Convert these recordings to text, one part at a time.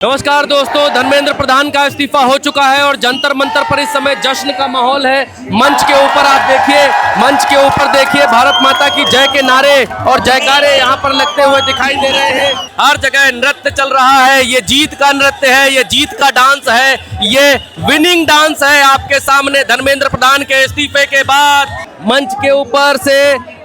नमस्कार दोस्तों, धर्मेंद्र प्रधान का इस्तीफा हो चुका है और जंतर मंतर पर इस समय जश्न का माहौल है। मंच के ऊपर आप देखिए, मंच के ऊपर देखिए, भारत माता की जय के नारे और जयकारे यहाँ पर लगते हुए दिखाई दे रहे हैं। हर जगह नृत्य चल रहा है। ये जीत का नृत्य है, ये जीत का डांस है, ये विनिंग डांस है। आपके सामने धर्मेंद्र प्रधान के इस्तीफे के बाद मंच के ऊपर से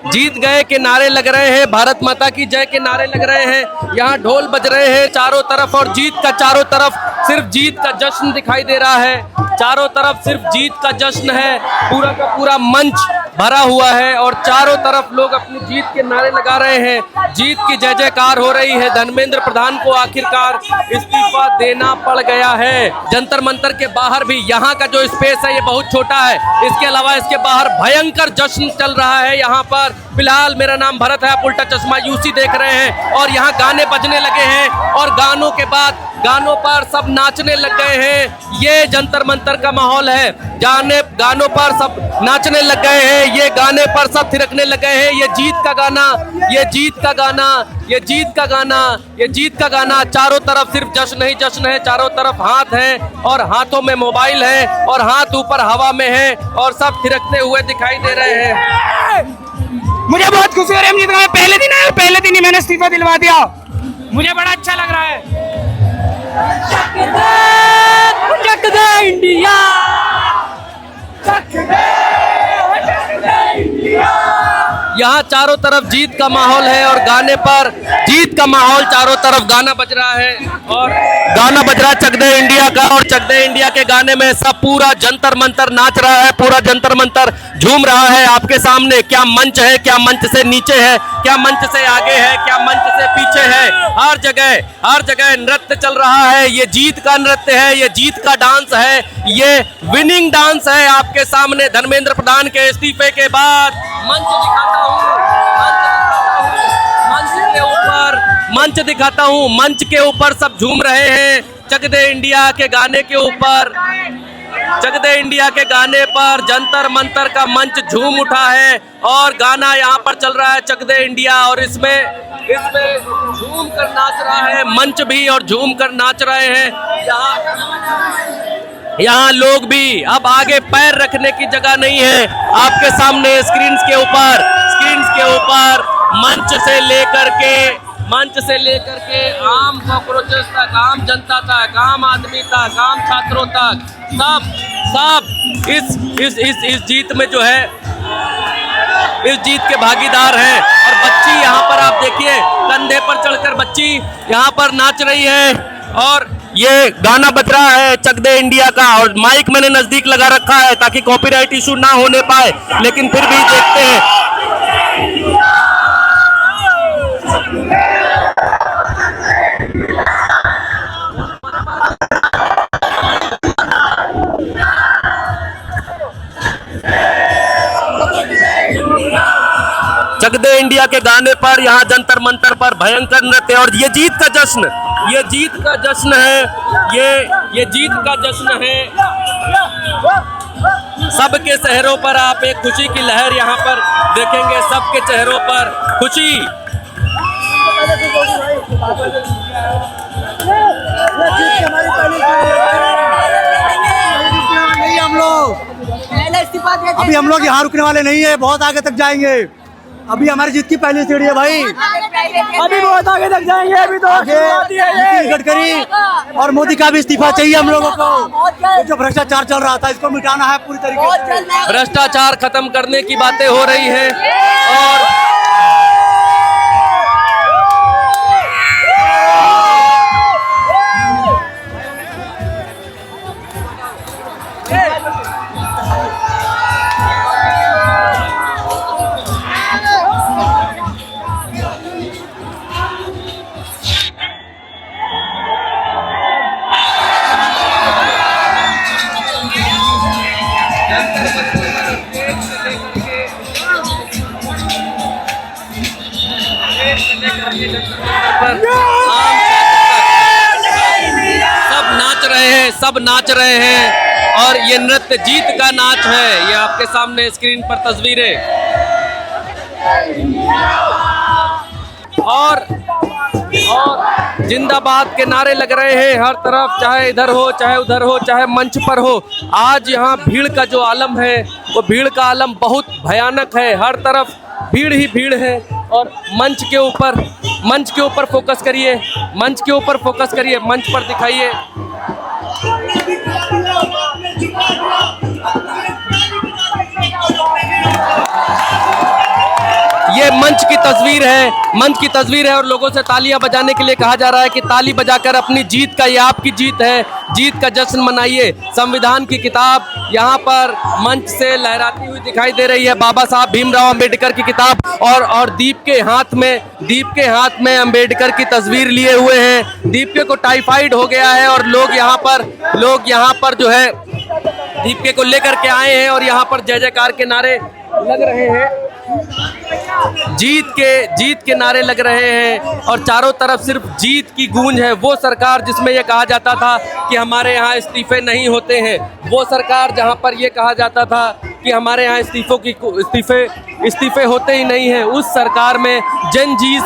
जीत गए के नारे लग रहे हैं, भारत माता की जय के नारे लग रहे हैं। यहाँ ढोल बज रहे हैं चारों तरफ और जीत का चारों तरफ सिर्फ जीत का जश्न दिखाई दे रहा है। चारों तरफ सिर्फ जीत का जश्न है, पूरा का पूरा मंच भरा हुआ है और चारों तरफ लोग अपनी जीत के नारे लगा रहे हैं। जीत की जय जयकार हो रही है। धर्मेंद्र प्रधान को आखिरकार इस्तीफा देना पड़ गया है। जंतर मंतर के बाहर भी यहाँ का जो स्पेस है ये बहुत छोटा है, इसके अलावा इसके बाहर भयंकर जश्न चल रहा है। यहाँ पर फिलहाल मेरा नाम भरत है, आप उल्टा चश्मा यूसी देख रहे हैं और यहाँ गाने बजने लगे हैं और गानों के बाद गानों पर सब नाचने लग गए हैं। ये जंतर मंतर का माहौल है। गानों पर सब नाचने लग गए हैं, ये गाने पर सब थिरकने लग गए हैं। ये जीत का गाना, ये जीत का गाना, ये जीत का गाना, ये जीत का गाना। चारों तरफ सिर्फ जश्न ही जश्न है। चारों तरफ हाथ है और हाथों में मोबाइल है और हाथ ऊपर हवा में है और सब थिरकते हुए दिखाई दे रहे हैं। मुझे बहुत खुशी हो रही है। मुझे पहले दिन आया, पहले दिन ही मैंने इस्तीफा दिलवा दिया। मुझे बड़ा अच्छा लग रहा है। चक दे इंडिया, यहाँ चारों तरफ जीत का माहौल है और गाने पर जीत का माहौल, चारों तरफ गाना बज रहा है और गाना बज रहा है चक दे इंडिया का। और चक दे इंडिया के गाने में सब पूरा जंतर मंतर नाच रहा है, पूरा जंतर मंतर झूम रहा है। आपके सामने क्या मंच है, क्या मंच से नीचे है, क्या मंच से आगे है, क्या मंच से पीछे है। हर जगह नृत्य चल रहा है। ये जीत का नृत्य है, ये जीत का डांस है, ये विनिंग डांस है। आपके सामने धर्मेंद्र प्रधान के इस्तीफे के बाद मंच दिखाता हूँ, मंच दिखाता हूँ। मंच के ऊपर सब झूम रहे हैं चक दे इंडिया के गाने के ऊपर। चक दे इंडिया के गाने पर जंतर मंतर का मंच झूम उठा है और गाना यहाँ पर चल रहा है चक दे इंडिया और इसमें झूम कर नाच रहा है मंच भी और झूम कर नाच रहे हैं। यहाँ लोग भी, अब आगे पैर रखने की जगह नहीं है। आपके सामने स्क्रीन के ऊपर मंच से लेकर के आम कॉकरोचेस तक, आम जनता तक, आम आदमी तक, आम छात्रों तक, सब इस जीत में जो है, इस जीत के भागीदार हैं। और बच्ची यहाँ पर आप देखिए, कंधे पर चढ़कर बच्ची यहाँ पर नाच रही है और ये गाना बज रहा है चक दे इंडिया का। और माइक मैंने नजदीक लगा रखा है ताकि कॉपीराइट इशू ना होने पाए, लेकिन फिर भी देखते हैं। चक दे इंडिया के गाने पर यहाँ जंतर मंतर पर भयंकर नृत्य और ये जीत का जश्न, ये जीत का जश्न है, ये जीत का जश्न है। सबके चेहरों पर आप एक खुशी की लहर यहाँ पर देखेंगे, सबके चेहरों पर खुशी। अभी हम लोग यहाँ रुकने वाले नहीं है, बहुत आगे तक जाएंगे। अभी हमारी जीत की पहली सीढ़ी है भाई, अभी बहुत आगे तक जाएंगे। अभी तो नितिन गडकरी और मोदी का भी इस्तीफा चाहिए हम लोगों को। जो भ्रष्टाचार चल रहा था इसको मिटाना है पूरी तरीके से। भ्रष्टाचार खत्म करने की बातें हो रही हैं और सब नाच रहे हैं और ये नृत्य जीत का नाच है। ये आपके सामने स्क्रीन पर तस्वीरें और और जिंदाबाद के नारे लग रहे हैं हर तरफ, चाहे इधर हो चाहे उधर हो चाहे मंच पर हो। आज यहाँ भीड़ का जो आलम है वो भीड़ का आलम बहुत भयानक है, हर तरफ भीड़ ही भीड़ है। और मंच के ऊपर फोकस करिए, मंच के ऊपर फोकस करिए, मंच पर दिखाइए। ये मंच की तस्वीर है और लोगों से तालियां बजाने के लिए कहा जा रहा है कि ताली बजाकर अपनी जीत का, ये आपकी जीत है, जीत का जश्न मनाइए। संविधान की किताब यहाँ पर मंच से लहराती हुई दिखाई दे रही है, बाबा साहब भीमराव अंबेडकर की किताब, और दीप के हाथ में अंबेडकर की तस्वीर लिए हुए हैं। दीपके को टाइफाइड हो गया है और लोग यहाँ पर जो है दीपके को लेकर के आए हैं और यहाँ पर जय जयकार के नारे लग रहे हैं, जीत के नारे लग रहे हैं और चारों तरफ सिर्फ जीत की गूंज है। वो सरकार जिसमें यह कहा जाता था कि हमारे यहाँ इस्तीफे नहीं होते हैं, वो सरकार जहाँ पर यह कहा जाता था कि हमारे यहाँ इस्तीफे होते ही नहीं हैं, उस सरकार में जंजीज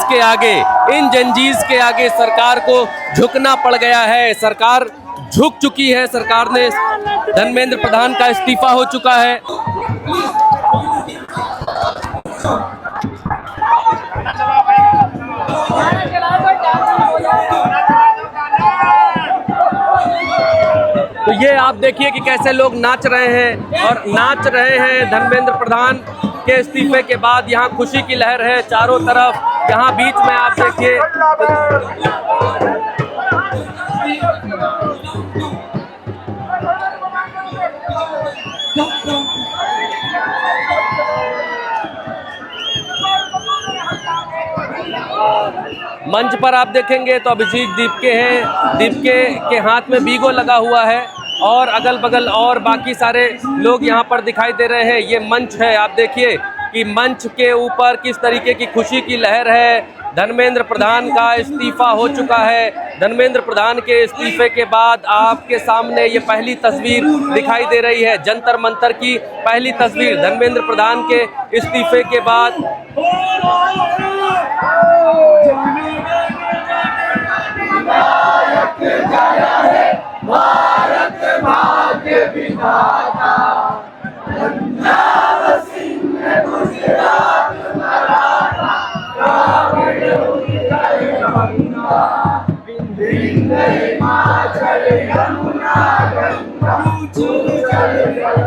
के आगे सरकार को झुकना पड़ गया है। सरकार झुक चुकी है, सरकार ने, धर्मेंद्र प्रधान का इस्तीफा हो चुका है। तो ये आप देखिए कि कैसे लोग नाच रहे हैं धर्मेंद्र प्रधान के इस्तीफे के बाद। यहाँ खुशी की लहर है चारों तरफ, यहाँ बीच में आप देखिए मंच पर आप देखेंगे तो अभिजीत दीपके के हाथ में बीगो लगा हुआ है और अगल बगल और बाकी सारे लोग यहाँ पर दिखाई दे रहे हैं। ये मंच है, आप देखिए कि मंच के ऊपर किस तरीके की खुशी की लहर है। धर्मेंद्र प्रधान का इस्तीफा हो चुका है। धर्मेंद्र प्रधान के इस्तीफे के बाद आपके सामने ये पहली तस्वीर दिखाई दे रही है, जंतर मंतर की पहली तस्वीर धर्मेंद्र प्रधान के इस्तीफे के बाद। भारत भाग्य विधाता, पंजाब सिंध गुजरात मराठा, द्राविड़ उत्कल गंगा, विंध्य हिमाचल यमुना गंगा, उज्जल तरंगा,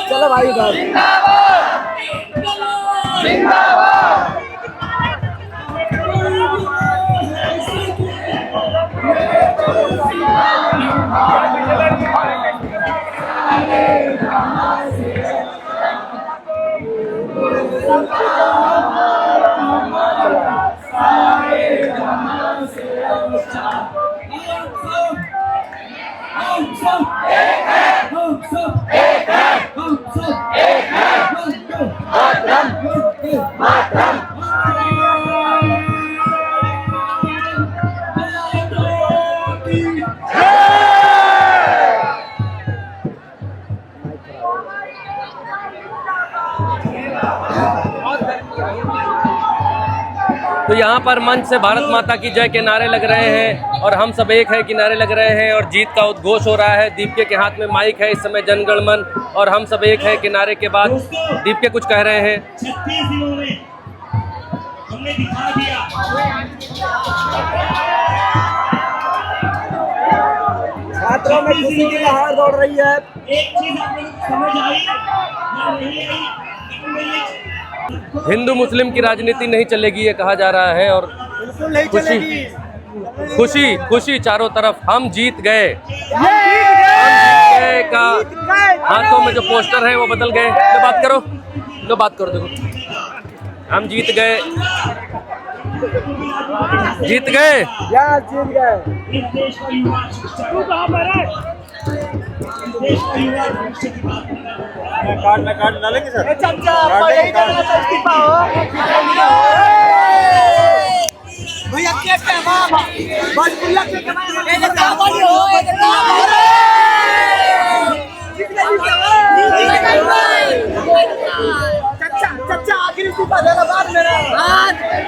चलो भाई तो यहाँ पर मंच से भारत माता की जय के नारे लग रहे हैं और हम सब एक है कि नारे लग रहे हैं और जीत का उद्घोष हो रहा है। दीपके के हाथ में माइक है इस समय, जनगण मन और हम सब एक है कि नारे के बाद दीपके कुछ कह रहे हैं। 36 दिनों में हमने दिखा दिया। छात्रों में खुशी की लहर दौड़ रही है। एक चीज आप लोग समझ आई या नहीं आई, हिंदू मुस्लिम की राजनीति नहीं चलेगी ये कहा जा रहा है और बिल्कुल नहीं चलेगी। खुशी खुशी चारों तरफ। हम जीत गए का हाथों में जो पोस्टर है वो बदल गए। लो बात करो, लो बात करो। देखो हम जीत गए, जीत गए। जीत गए। इस देश का युवा देश का युवा भविष्य की बात कर रहा है। मैं कार्ड डालेंगे सर। भैया केक पे मामा बस भैया केक चच्चा आखिरी इस्तीफा देना बाद में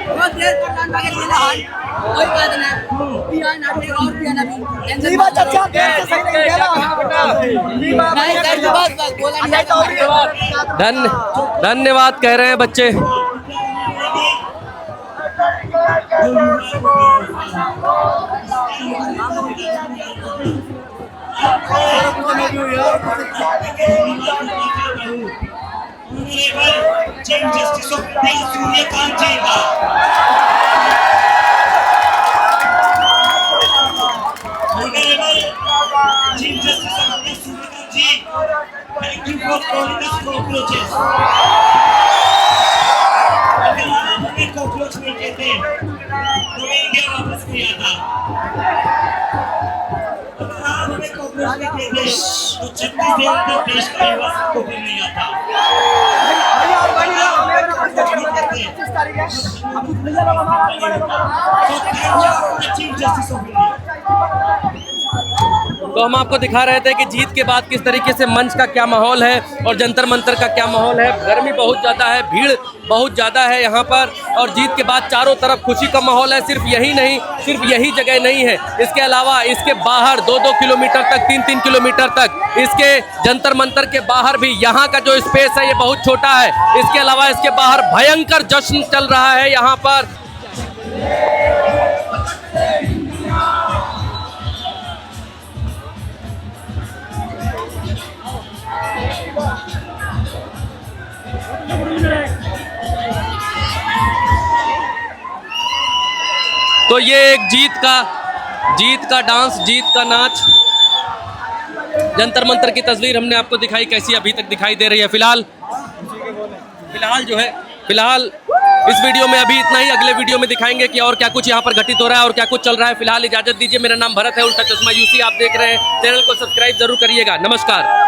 बहुत देर प्रधान बागे जिला हाल कोई बात नहीं पिया नाटे और पिया नबी जीवा चच्चा देर से सही नहीं गेला जीवा नहीं बस बोला नहीं। धन्यवाद कह रहे हैं बच्चे। Chief justice of India Suryakant ji chief justice of India Suryakant ji, thank you for calling us cockroaches. अगर आप हमें कॉकरोच नहीं कहते तो मैं इंडिया वापस नहीं आता। अगर आप हमें कॉकरोच नहीं कहते तो 36 देर तक देश का युवा सबको फिर नहीं आता। Chief justice of India. तो हम आपको दिखा रहे थे कि जीत के बाद किस तरीके से मंच का क्या माहौल है और जंतर मंतर का क्या माहौल है। गर्मी बहुत ज़्यादा है, भीड़ बहुत ज़्यादा है यहाँ पर और जीत के बाद चारों तरफ खुशी का माहौल है। सिर्फ यही नहीं, सिर्फ यही जगह नहीं है, इसके अलावा इसके बाहर 2-2 किलोमीटर तक, 3-3 किलोमीटर तक, इसके जंतर मंतर के बाहर भी यहाँ का जो स्पेस है ये बहुत छोटा है। इसके अलावा इसके बाहर भयंकर जश्न चल रहा है यहाँ पर। तो ये एक जीत का डांस, जीत का नाच, जंतर मंतर की तस्वीर हमने आपको दिखाई। कैसी अभी तक दिखाई दे रही है? फिलहाल इस वीडियो में अभी इतना ही। अगले वीडियो में दिखाएंगे कि और क्या कुछ यहाँ पर घटित हो रहा है और क्या कुछ चल रहा है। फिलहाल इजाजत दीजिए। मेरा नाम भरत है, उल्टा चश्मा यूसी आप देख रहे हैं। चैनल को सब्सक्राइब जरूर करिएगा। नमस्कार।